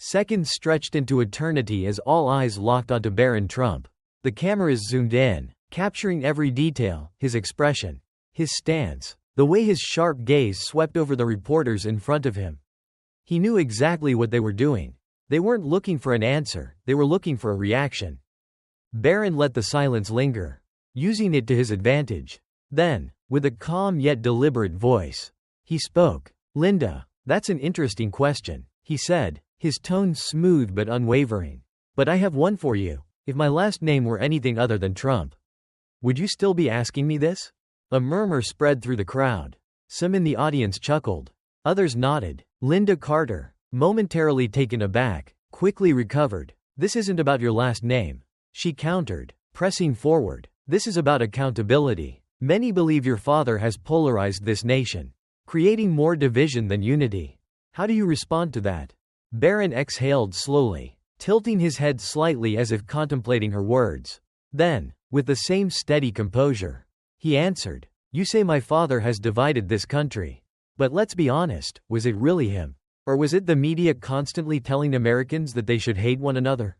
Seconds stretched into eternity as all eyes locked onto Barron Trump. The cameras zoomed in, capturing every detail, his expression, his stance, the way his sharp gaze swept over the reporters in front of him. He knew exactly what they were doing. They weren't looking for an answer, they were looking for a reaction. Barron let the silence linger, using it to his advantage. Then, with a calm yet deliberate voice, he spoke. "Linda, that's an interesting question," he said, his tone smooth but unwavering. "But I have one for you. If my last name were anything other than Trump, would you still be asking me this?" A murmur spread through the crowd. Some in the audience chuckled. Others nodded. Linda Carter, momentarily taken aback, quickly recovered. "This isn't about your last name," she countered, pressing forward. "This is about accountability. Many believe your father has polarized this nation, creating more division than unity. How do you respond to that?" Barron exhaled slowly, tilting his head slightly as if contemplating her words. Then, with the same steady composure, he answered, "You say my father has divided this country. But let's be honest, was it really him? Or was it the media constantly telling Americans that they should hate one another?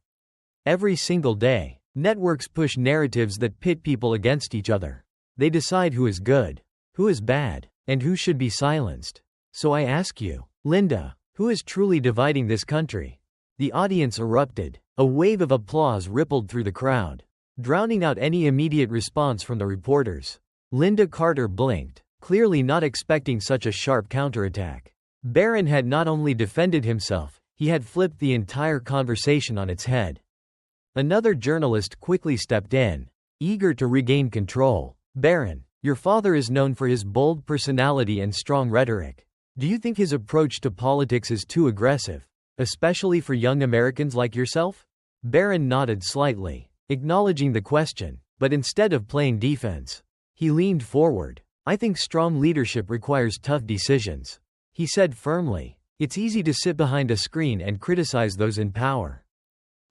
Every single day, networks push narratives that pit people against each other. They decide who is good, who is bad, and who should be silenced. So I ask you, Linda, who is truly dividing this country?" The audience erupted. A wave of applause rippled through the crowd, drowning out any immediate response from the reporters. Linda Carter blinked, clearly not expecting such a sharp counterattack. Barron had not only defended himself, he had flipped the entire conversation on its head. Another journalist quickly stepped in, eager to regain control. "Barron, your father is known for his bold personality and strong rhetoric. Do you think his approach to politics is too aggressive, especially for young Americans like yourself?" Barron nodded slightly, acknowledging the question, but instead of playing defense, he leaned forward. "I think strong leadership requires tough decisions," he said firmly. "It's easy to sit behind a screen and criticize those in power.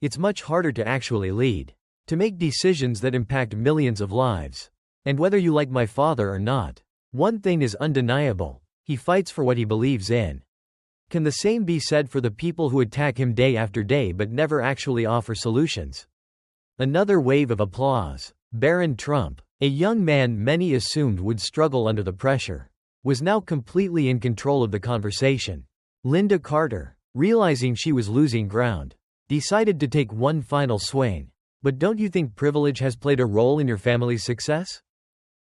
It's much harder to actually lead, to make decisions that impact millions of lives. And whether you like my father or not, one thing is undeniable. He fights for what he believes in. Can the same be said for the people who attack him day after day but never actually offer solutions?" Another wave of applause. Barron Trump, a young man many assumed would struggle under the pressure, was now completely in control of the conversation. Linda Carter, realizing she was losing ground, decided to take one final swing. "But don't you think privilege has played a role in your family's success?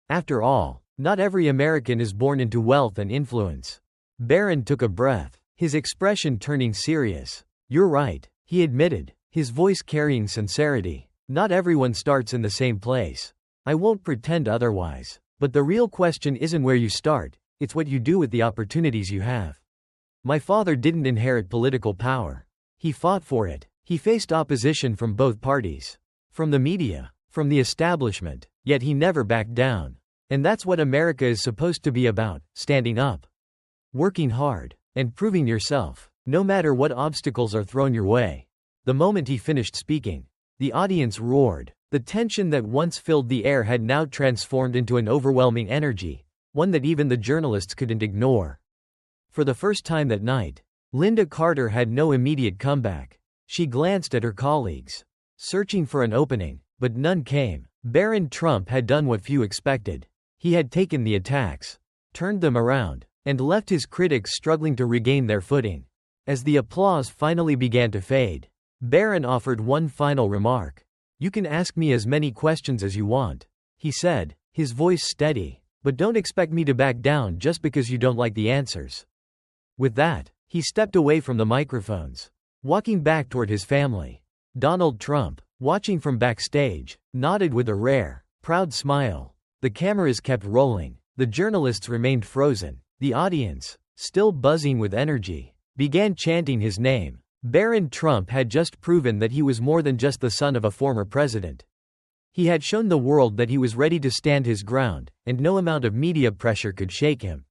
After all, not every American is born into wealth and influence." Barron took a breath, his expression turning serious. "You're right," he admitted, his voice carrying sincerity. "Not everyone starts in the same place. I won't pretend otherwise. But the real question isn't where you start, it's what you do with the opportunities you have. My father didn't inherit political power. He fought for it. He faced opposition from both parties, from the media, from the establishment, yet he never backed down. And that's what America is supposed to be about, standing up, working hard, and proving yourself, no matter what obstacles are thrown your way." The moment he finished speaking, the audience roared. The tension that once filled the air had now transformed into an overwhelming energy, one that even the journalists couldn't ignore. For the first time that night, Linda Carter had no immediate comeback. She glanced at her colleagues, searching for an opening, but none came. Barron Trump had done what few expected. He had taken the attacks, turned them around, and left his critics struggling to regain their footing. As the applause finally began to fade, Barron offered one final remark. "You can ask me as many questions as you want," he said, his voice steady, "but don't expect me to back down just because you don't like the answers." With that, he stepped away from the microphones, walking back toward his family. Donald Trump, watching from backstage, nodded with a rare, proud smile. The cameras kept rolling. The journalists remained frozen. The audience, still buzzing with energy, began chanting his name. Barron Trump had just proven that he was more than just the son of a former president. He had shown the world that he was ready to stand his ground, and no amount of media pressure could shake him.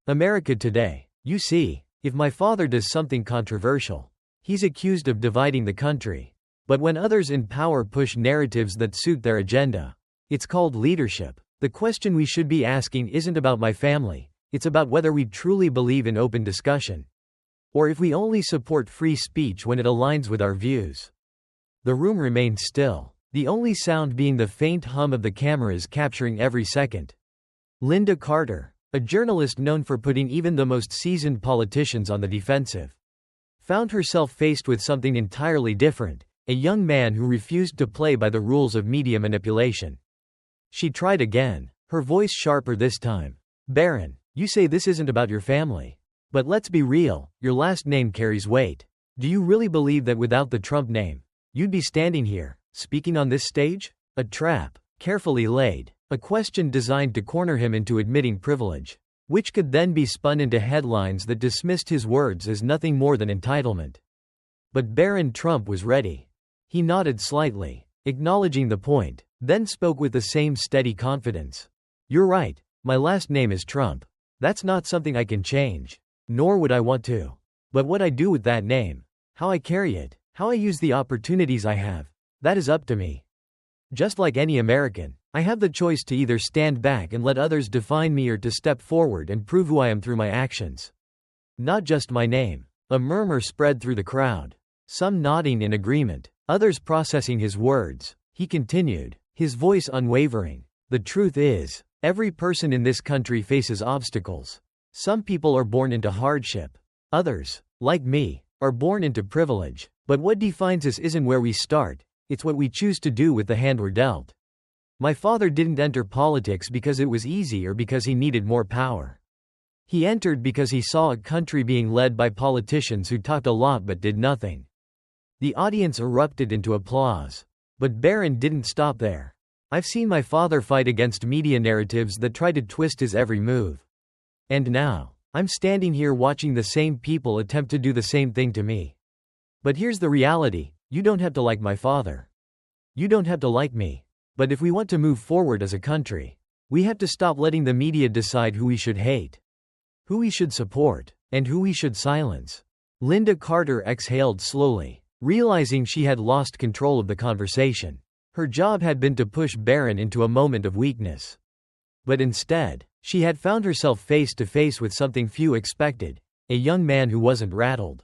America today. You see, if my father does something controversial, he's accused of dividing the country. But when others in power push narratives that suit their agenda, it's called leadership. The question we should be asking isn't about my family, it's about whether we truly believe in open discussion. Or if we only support free speech when it aligns with our views? The room remained still, the only sound being the faint hum of the cameras capturing every second. Linda Carter, a journalist known for putting even the most seasoned politicians on the defensive, found herself faced with something entirely different, a young man who refused to play by the rules of media manipulation. She tried again, her voice sharper this time. Barron, you say this isn't about your family. But let's be real, your last name carries weight. Do you really believe that without the Trump name, you'd be standing here, speaking on this stage? A trap, carefully laid, a question designed to corner him into admitting privilege, which could then be spun into headlines that dismissed his words as nothing more than entitlement. But Barron Trump was ready. He nodded slightly, acknowledging the point, then spoke with the same steady confidence. You're right, my last name is Trump. That's not something I can change. Nor would I want to. But what I do with that name, how I carry it, how I use the opportunities I have, that is up to me. Just like any American, I have the choice to either stand back and let others define me or to step forward and prove who I am through my actions. Not just my name. A murmur spread through the crowd. Some nodding in agreement, others processing his words. He continued, his voice unwavering. The truth is, every person in this country faces obstacles. Some people are born into hardship. Others, like me, are born into privilege. But what defines us isn't where we start, it's what we choose to do with the hand we're dealt. My father didn't enter politics because it was easy or because he needed more power. He entered because he saw a country being led by politicians who talked a lot but did nothing. The audience erupted into applause. But Barron didn't stop there. I've seen my father fight against media narratives that try to twist his every move. And now, I'm standing here watching the same people attempt to do the same thing to me. But here's the reality, you don't have to like my father. You don't have to like me. But if we want to move forward as a country, we have to stop letting the media decide who we should hate, who we should support, and who we should silence. Linda Carter exhaled slowly, realizing she had lost control of the conversation. Her job had been to push Barron into a moment of weakness. But instead, she had found herself face to face with something few expected, a young man who wasn't rattled,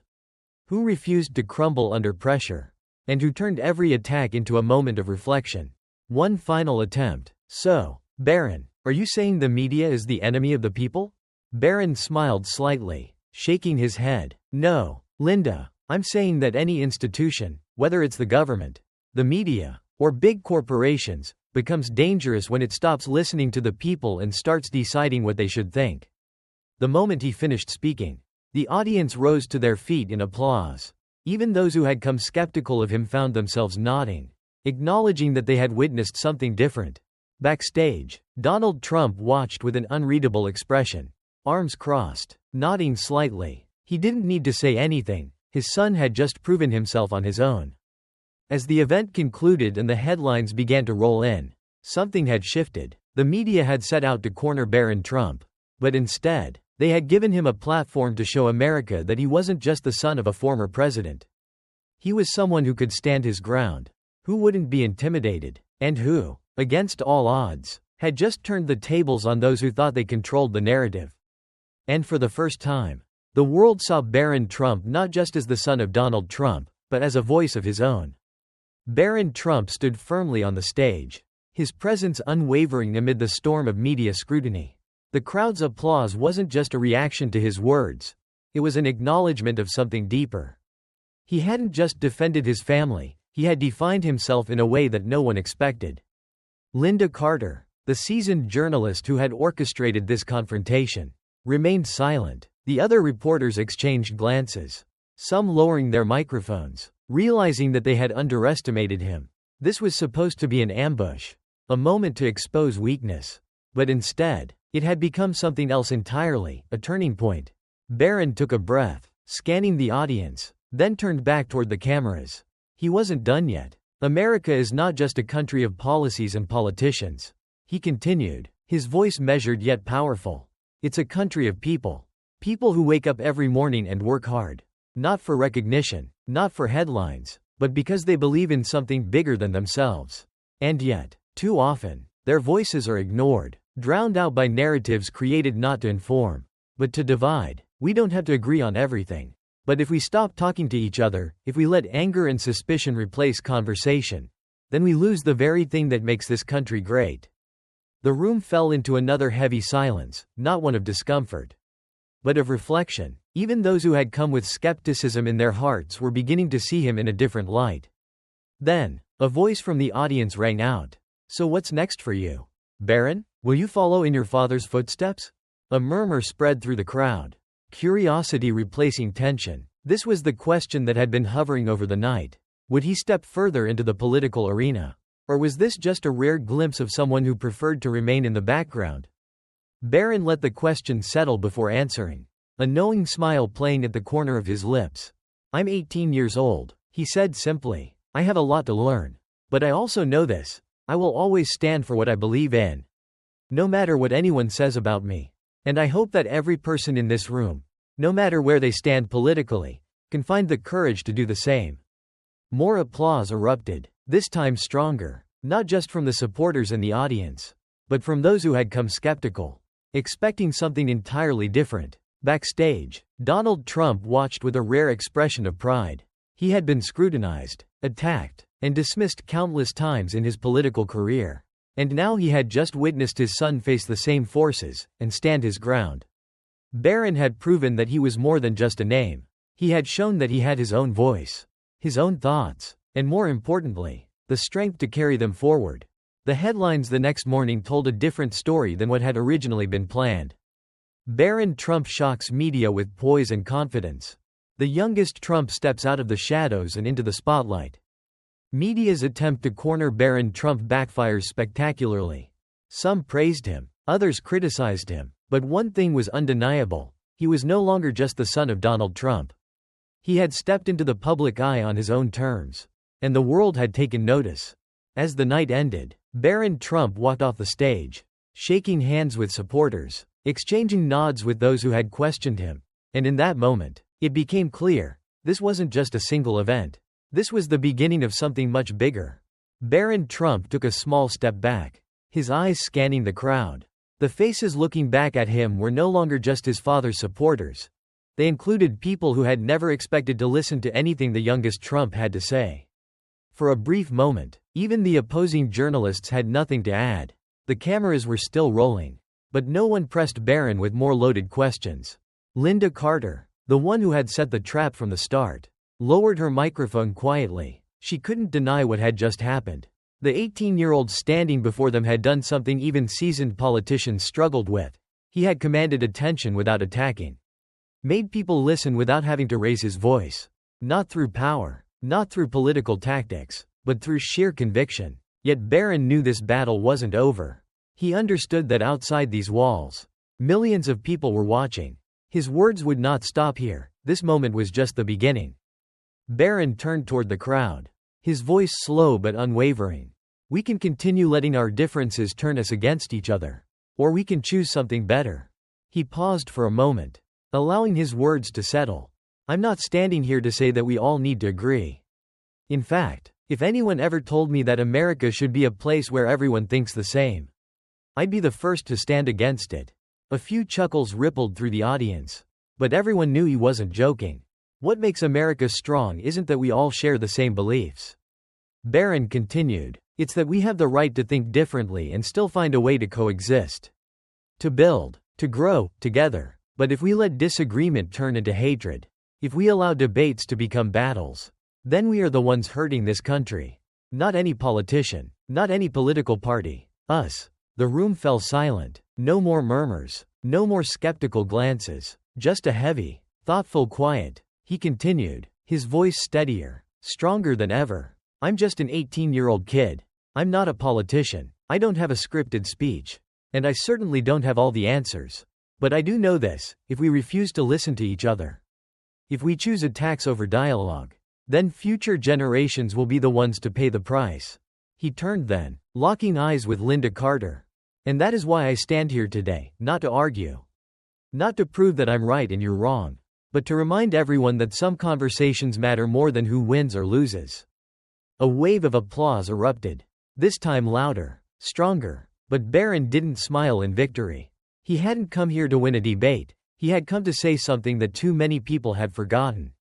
who refused to crumble under pressure, and who turned every attack into a moment of reflection. One final attempt. So, Barron, are you saying the media is the enemy of the people? Barron smiled slightly, shaking his head. No, Linda, I'm saying that any institution, whether it's the government, the media, or big corporations, becomes dangerous when it stops listening to the people and starts deciding what they should think. The moment he finished speaking, the audience rose to their feet in applause. Even those who had come skeptical of him found themselves nodding, acknowledging that they had witnessed something different. Backstage, Donald Trump watched with an unreadable expression, arms crossed, nodding slightly. He didn't need to say anything, his son had just proven himself on his own. As the event concluded and the headlines began to roll in, something had shifted. The media had set out to corner Barron Trump. But instead, they had given him a platform to show America that he wasn't just the son of a former president. He was someone who could stand his ground, who wouldn't be intimidated, and who, against all odds, had just turned the tables on those who thought they controlled the narrative. And for the first time, the world saw Barron Trump not just as the son of Donald Trump, but as a voice of his own. Barron Trump stood firmly on the stage, his presence unwavering amid the storm of media scrutiny. The crowd's applause wasn't just a reaction to his words, it was an acknowledgement of something deeper. He hadn't just defended his family, he had defined himself in a way that no one expected. Linda Carter, the seasoned journalist who had orchestrated this confrontation, remained silent. The other reporters exchanged glances, some lowering their microphones, realizing that they had underestimated him. This was supposed to be an ambush, a moment to expose weakness. But instead, it had become something else entirely, a turning point. Barron took a breath, scanning the audience, then turned back toward the cameras. He wasn't done yet. America is not just a country of policies and politicians. He continued, his voice measured yet powerful. It's a country of people. People who wake up every morning and work hard. Not for recognition, not for headlines, but because they believe in something bigger than themselves. And yet, too often, their voices are ignored, drowned out by narratives created not to inform, but to divide. We don't have to agree on everything. But if we stop talking to each other, if we let anger and suspicion replace conversation, then we lose the very thing that makes this country great." The room fell into another heavy silence, not one of discomfort, but of reflection. Even those who had come with skepticism in their hearts were beginning to see him in a different light. Then, a voice from the audience rang out. "So what's next for you, Barron? Will you follow in your father's footsteps?" A murmur spread through the crowd. Curiosity replacing tension. This was the question that had been hovering over the night. Would he step further into the political arena? Or was this just a rare glimpse of someone who preferred to remain in the background? Barron let the question settle before answering, a knowing smile playing at the corner of his lips. "I'm 18 years old," he said simply. "I have a lot to learn. But I also know this. I will always stand for what I believe in, no matter what anyone says about me. And I hope that every person in this room, no matter where they stand politically, can find the courage to do the same." More applause erupted, this time stronger, not just from the supporters and the audience, but from those who had come skeptical, expecting something entirely different. Backstage, Donald Trump watched with a rare expression of pride. He had been scrutinized, attacked, and dismissed countless times in his political career. And now he had just witnessed his son face the same forces, and stand his ground. Barron had proven that he was more than just a name. He had shown that he had his own voice, his own thoughts, and more importantly, the strength to carry them forward. The headlines the next morning told a different story than what had originally been planned. Barron Trump shocks media with poise and confidence. The youngest Trump steps out of the shadows and into the spotlight. Media's attempt to corner Barron Trump backfires spectacularly. Some praised him, others criticized him, but one thing was undeniable: he was no longer just the son of Donald Trump. He had stepped into the public eye on his own terms, and the world had taken notice. As the night ended, Barron Trump walked off the stage, shaking hands with supporters, exchanging nods with those who had questioned him, and in that moment, it became clear, this wasn't just a single event. This was the beginning of something much bigger. Barron Trump took a small step back, his eyes scanning the crowd. The faces looking back at him were no longer just his father's supporters. They included people who had never expected to listen to anything the youngest Trump had to say. For a brief moment, even the opposing journalists had nothing to add. The cameras were still rolling, but no one pressed Barron with more loaded questions. Linda Carter, the one who had set the trap from the start, lowered her microphone quietly. She couldn't deny what had just happened. The 18-year-old standing before them had done something even seasoned politicians struggled with. He had commanded attention without attacking. Made people listen without having to raise his voice. Not through power, not through political tactics, but through sheer conviction. Yet Barron knew this battle wasn't over. He understood that outside these walls, millions of people were watching. His words would not stop here. This moment was just the beginning. Barron turned toward the crowd, his voice slow but unwavering. "We can continue letting our differences turn us against each other, or we can choose something better." He paused for a moment, allowing his words to settle. "I'm not standing here to say that we all need to agree. In fact, if anyone ever told me that America should be a place where everyone thinks the same, I'd be the first to stand against it." A few chuckles rippled through the audience, but everyone knew he wasn't joking. What makes America strong isn't that we all share the same beliefs. Barron continued, it's that we have the right to think differently and still find a way to coexist. To build, to grow, together. But if we let disagreement turn into hatred, if we allow debates to become battles, then we are the ones hurting this country. Not any politician, not any political party. Us. The room fell silent. No more murmurs, no more skeptical glances, just a heavy, thoughtful quiet. He continued, his voice steadier, stronger than ever. "I'm just an 18-year-old kid. I'm not a politician. I don't have a scripted speech. And I certainly don't have all the answers. But I do know this: if we refuse to listen to each other, if we choose attacks over dialogue, then future generations will be the ones to pay the price." He turned then, locking eyes with Linda Carter. "And that is why I stand here today, not to argue. Not to prove that I'm right and you're wrong. But to remind everyone that some conversations matter more than who wins or loses." A wave of applause erupted. This time louder, stronger. But Barron didn't smile in victory. He hadn't come here to win a debate. He had come to say something that too many people had forgotten.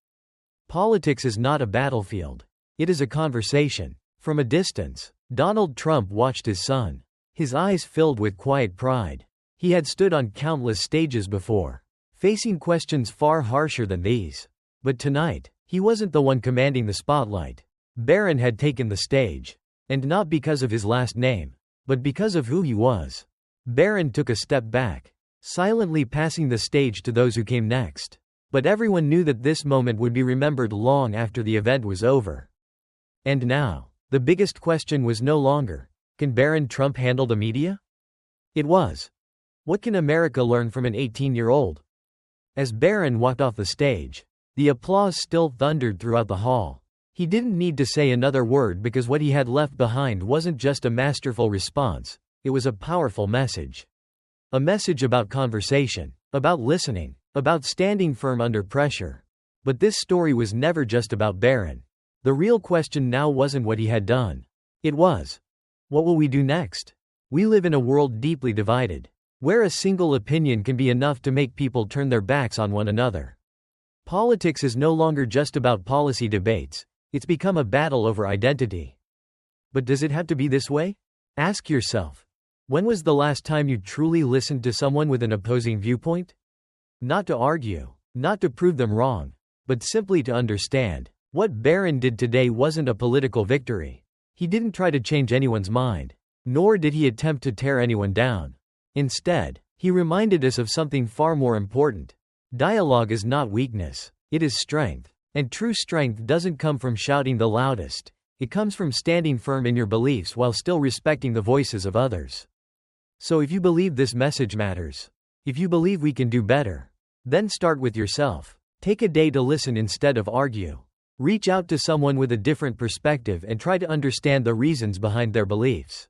Politics is not a battlefield. It is a conversation. From a distance, Donald Trump watched his son. His eyes filled with quiet pride. He had stood on countless stages before, facing questions far harsher than these. But tonight, he wasn't the one commanding the spotlight. Barron had taken the stage. And not because of his last name, but because of who he was. Barron took a step back, silently passing the stage to those who came next. But everyone knew that this moment would be remembered long after the event was over. And now, the biggest question was no longer, can Barron Trump handle the media? It was, what can America learn from an 18-year-old? As Barron walked off the stage, the applause still thundered throughout the hall. He didn't need to say another word because what he had left behind wasn't just a masterful response, it was a powerful message. A message about conversation, about listening, about standing firm under pressure. But this story was never just about Barron. The real question now wasn't what he had done. It was, what will we do next? We live in a world deeply divided, where a single opinion can be enough to make people turn their backs on one another. Politics is no longer just about policy debates, it's become a battle over identity. But does it have to be this way? Ask yourself, when was the last time you truly listened to someone with an opposing viewpoint? Not to argue, not to prove them wrong, but simply to understand. What Barron did today wasn't a political victory. He didn't try to change anyone's mind, nor did he attempt to tear anyone down. Instead, he reminded us of something far more important. Dialogue is not weakness, it is strength. And true strength doesn't come from shouting the loudest, it comes from standing firm in your beliefs while still respecting the voices of others. So if you believe this message matters, if you believe we can do better, then start with yourself. Take a day to listen instead of argue. Reach out to someone with a different perspective and try to understand the reasons behind their beliefs.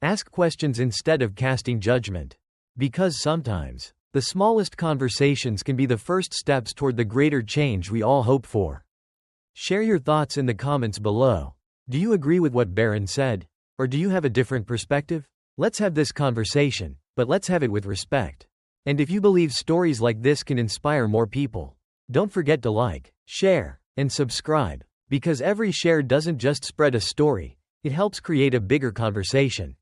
Ask questions instead of casting judgment. Because sometimes, the smallest conversations can be the first steps toward the greater change we all hope for. Share your thoughts in the comments below. Do you agree with what Barron said? Or do you have a different perspective? Let's have this conversation, but let's have it with respect. And if you believe stories like this can inspire more people, don't forget to like, share, and subscribe. Because every share doesn't just spread a story, it helps create a bigger conversation.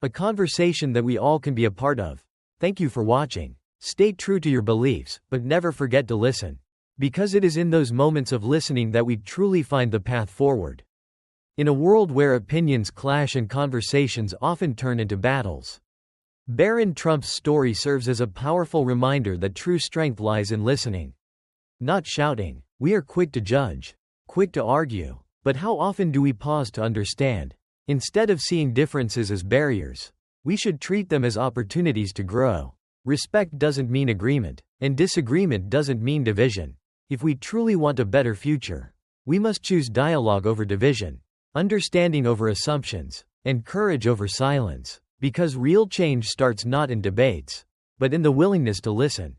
A conversation that we all can be a part of. Thank you for watching. Stay true to your beliefs, but never forget to listen. Because it is in those moments of listening that we truly find the path forward. In a world where opinions clash and conversations often turn into battles, Barron Trump's story serves as a powerful reminder that true strength lies in listening. Not shouting. We are quick to judge, quick to argue, but how often do we pause to understand? Instead of seeing differences as barriers, we should treat them as opportunities to grow. Respect doesn't mean agreement, and disagreement doesn't mean division. If we truly want a better future, we must choose dialogue over division, understanding over assumptions, and courage over silence. Because real change starts not in debates, but in the willingness to listen.